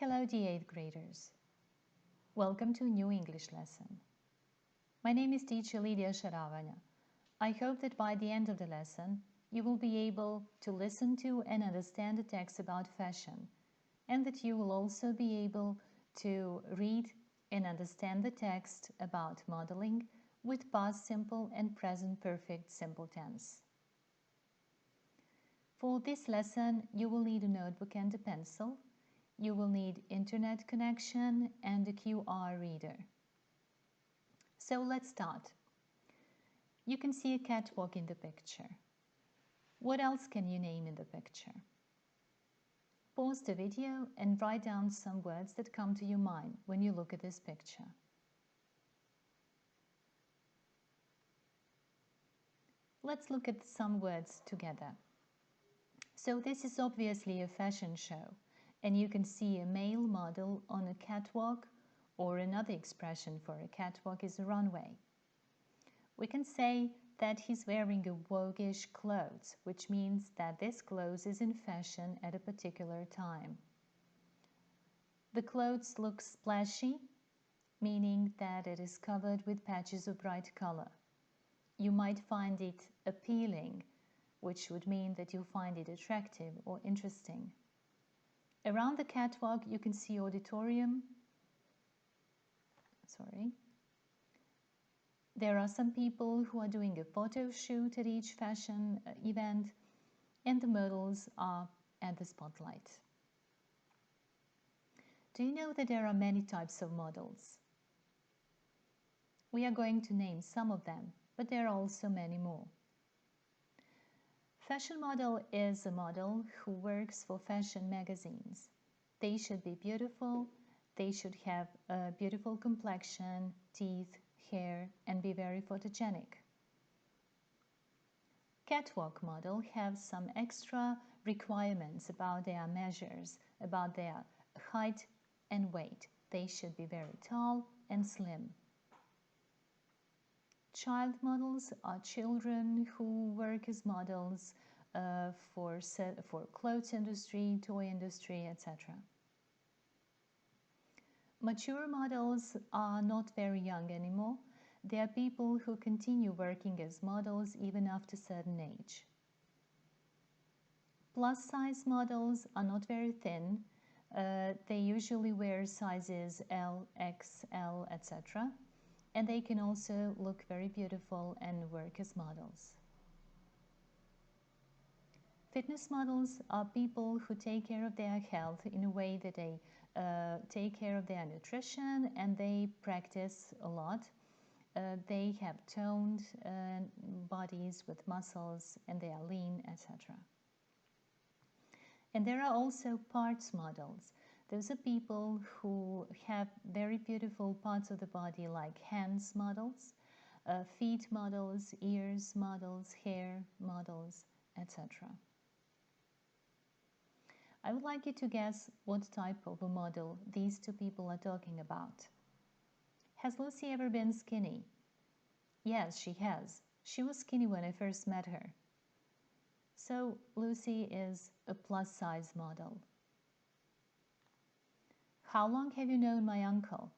Hello, dear 8th graders. Welcome to a new English lesson. My name is teacher Lidija Šaravanja. I hope that by the end of the lesson, you will be able to listen to and understand the text about fashion, and that you will also be able to read and understand the text about modeling with past simple and present perfect simple tense. For this lesson, you will need a notebook and a pencil. You will need internet connection and a QR reader. So let's start. You can see a catwalk in the picture. What else can you name in the picture? Pause the video and write down some words that come to your mind when you look at this picture. Let's look at some words together. So this is obviously a fashion show, and you can see a male model on a catwalk, or another expression for a catwalk is a runway. We can say that he's wearing a voguish clothes, which means that this clothes is in fashion at a particular time. The clothes look splashy, meaning that it is covered with patches of bright color. You might find it appealing, which would mean that you find it attractive or interesting. Around the catwalk, you can see auditorium. There are some people who are doing a photo shoot at each fashion event, and the models are at the spotlight. Do you know that there are many types of models? We are going to name some of them, but there are also many more. Fashion model is a model who works for fashion magazines. They should be beautiful, they should have a beautiful complexion, teeth, hair, and be very photogenic. Catwalk model have some extra requirements about their measures, about their height and weight. They should be very tall and slim. Child models are children who work as models for clothes industry, toy industry, etc. Mature models are not very young anymore. They are people who continue working as models even after a certain age. Plus-size models are not very thin. They usually wear sizes L, XL, etc. And they can also look very beautiful and work as models. Fitness models are people who take care of their health in a way that they take care of their nutrition and they practice a lot. They have toned bodies with muscles and they are lean, etc. And there are also parts models. Those are people who have very beautiful parts of the body, like hands models, feet models, ears models, hair models, etc. I would like you to guess what type of a model these two people are talking about. Has Lucy ever been skinny? Yes, she has. She was skinny when I first met her. So Lucy is a plus-size model. How long have you known my uncle?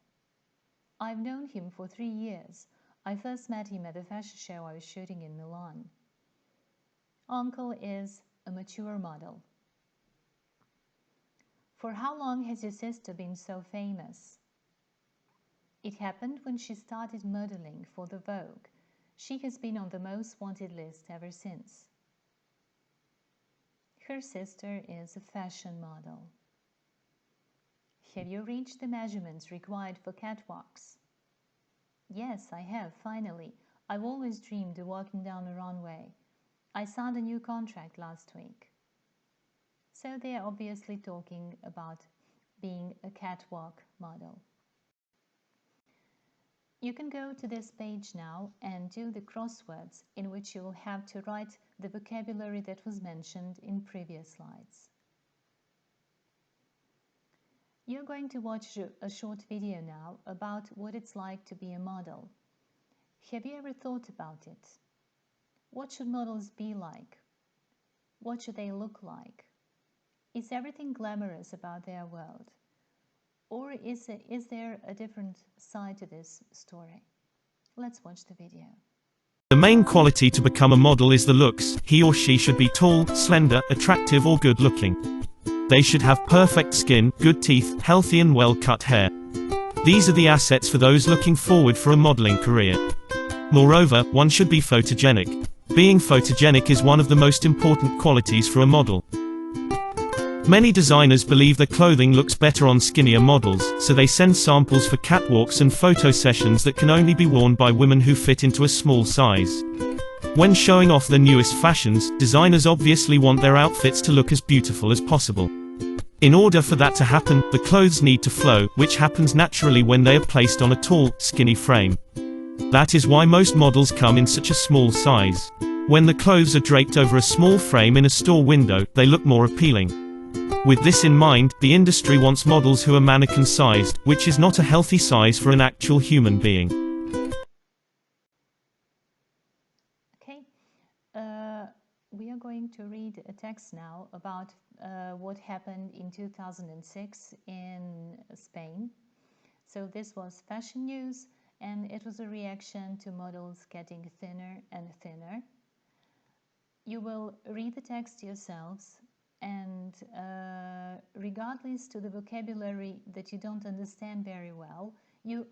I've known him for 3 years. I first met him at the fashion show I was shooting in Milan. Uncle is a mature model. For how long has your sister been so famous? It happened when she started modeling for the Vogue. She has been on the most wanted list ever since. Her sister is a fashion model. Have you reached the measurements required for catwalks? Yes, I have, finally. I've always dreamed of walking down a runway. I signed a new contract last week. So they are obviously talking about being a catwalk model. You can go to this page now and do the crosswords, in which you will have to write the vocabulary that was mentioned in previous slides. You're going to watch a short video now about what it's like to be a model. Have you ever thought about it? What should models be like? What should they look like? Is everything glamorous about their world? Or is there a different side to this story? Let's watch the video. The main quality to become a model is the looks. He or she should be tall, slender, attractive or good looking. They should have perfect skin, good teeth, healthy and well-cut hair. These are the assets for those looking forward for a modeling career. Moreover, one should be photogenic. Being photogenic is one of the most important qualities for a model. Many designers believe their clothing looks better on skinnier models, so they send samples for catwalks and photo sessions that can only be worn by women who fit into a small size. When showing off their newest fashions, designers obviously want their outfits to look as beautiful as possible. In order for that to happen, the clothes need to flow, which happens naturally when they are placed on a tall, skinny frame. That is why most models come in such a small size. When the clothes are draped over a small frame in a store window, they look more appealing. With this in mind, the industry wants models who are mannequin-sized, which is not a healthy size for an actual human being. Okay, we are going to read a text now about what happened in 2006 in Spain. So this was fashion news, and it was a reaction to models getting thinner and thinner. You will read the text yourselves, and regardless to the vocabulary that you don't understand very well,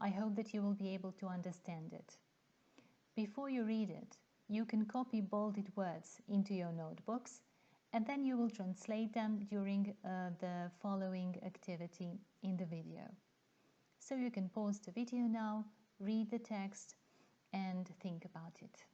I hope that you will be able to understand it. Before you read it, you can copy bolded words into your notebooks, and then you will translate them during the following activity in the video. So you can pause the video now, read the text, and think about it.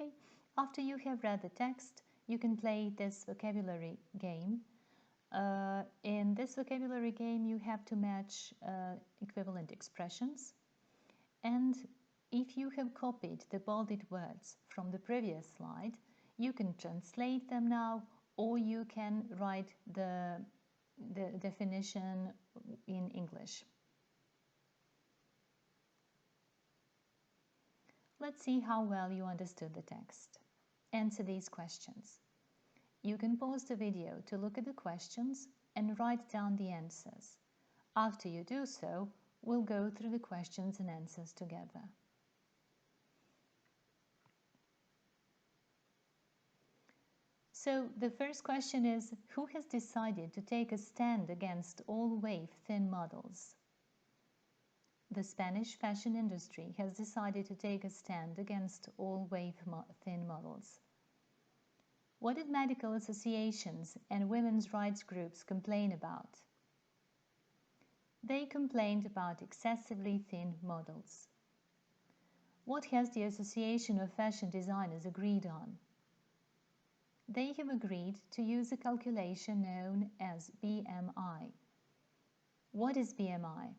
Okay, after you have read the text, you can play this vocabulary game. In this vocabulary game, you have to match equivalent expressions. And if you have copied the bolded words from the previous slide, you can translate them now, or you can write the definition in English. Let's see how well you understood the text. Answer these questions. You can pause the video to look at the questions and write down the answers. After you do so, we'll go through the questions and answers together. So the first question is, who has decided to take a stand against all wave thin models? The Spanish fashion industry has decided to take a stand against all wave thin models. What did medical associations and women's rights groups complain about? They complained about excessively thin models. What has the Association of Fashion Designers agreed on? They have agreed to use a calculation known as BMI. What is BMI?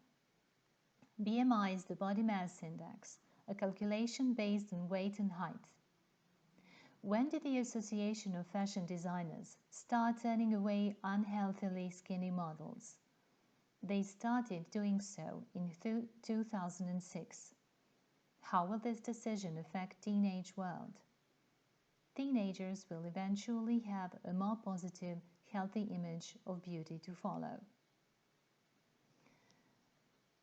BMI is the body mass index, a calculation based on weight and height. When did the Association of Fashion Designers start turning away unhealthily skinny models? They started doing so in 2006. How will this decision affect the teenage world? Teenagers will eventually have a more positive, healthy image of beauty to follow.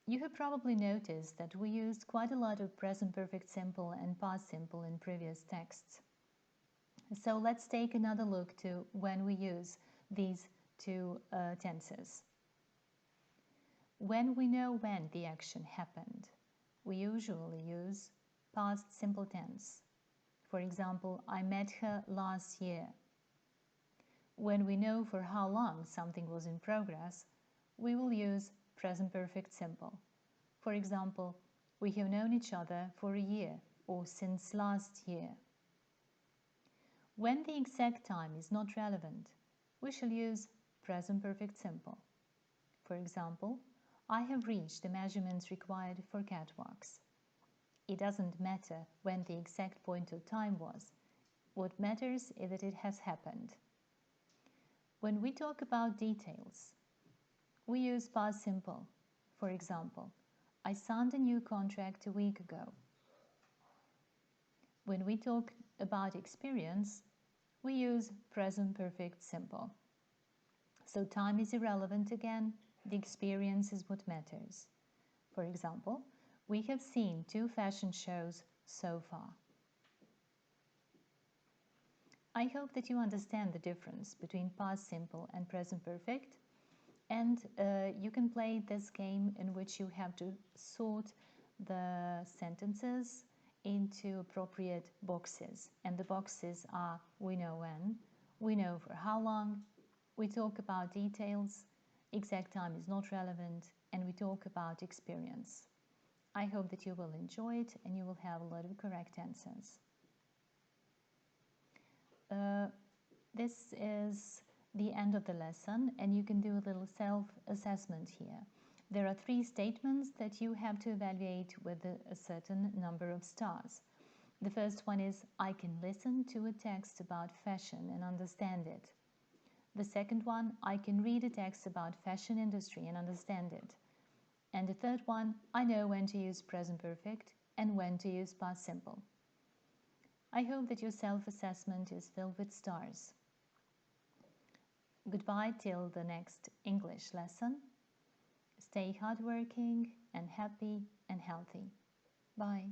You have probably noticed that we used quite a lot of present perfect simple and past simple in previous texts. So let's take another look to when we use these two tenses. When we know when the action happened, we usually use past simple tense. For example, I met her last year. When we know for how long something was in progress, we will use present perfect simple. For example, we have known each other for a year or since last year. When the exact time is not relevant, we shall use present perfect simple. For example, I have reached the measurements required for catwalks. It doesn't matter when the exact point of time was. What matters is that it has happened. When we talk about details, we use past simple. For example, I signed a new contract a week ago. When we talk about experience, we use present perfect simple. So time is irrelevant again, the experience is what matters. For example, we have seen 2 fashion shows so far. I hope that you understand the difference between past simple and present perfect, and you can play this game in which you have to sort the sentences into appropriate boxes. And the boxes are: we know when, we know for how long, we talk about details, exact time is not relevant, and we talk about experience. I hope that you will enjoy it and you will have a lot of correct answers. This is the end of the lesson, and you can do a little self-assessment here. There are 3 statements that you have to evaluate with a certain number of stars. The first one is: I can listen to a text about fashion and understand it. The second one: I can read a text about fashion industry and understand it. And the third one: I know when to use present perfect and when to use past simple. I hope that your self-assessment is filled with stars. Goodbye till the next English lesson. Stay hardworking and happy and healthy. Bye.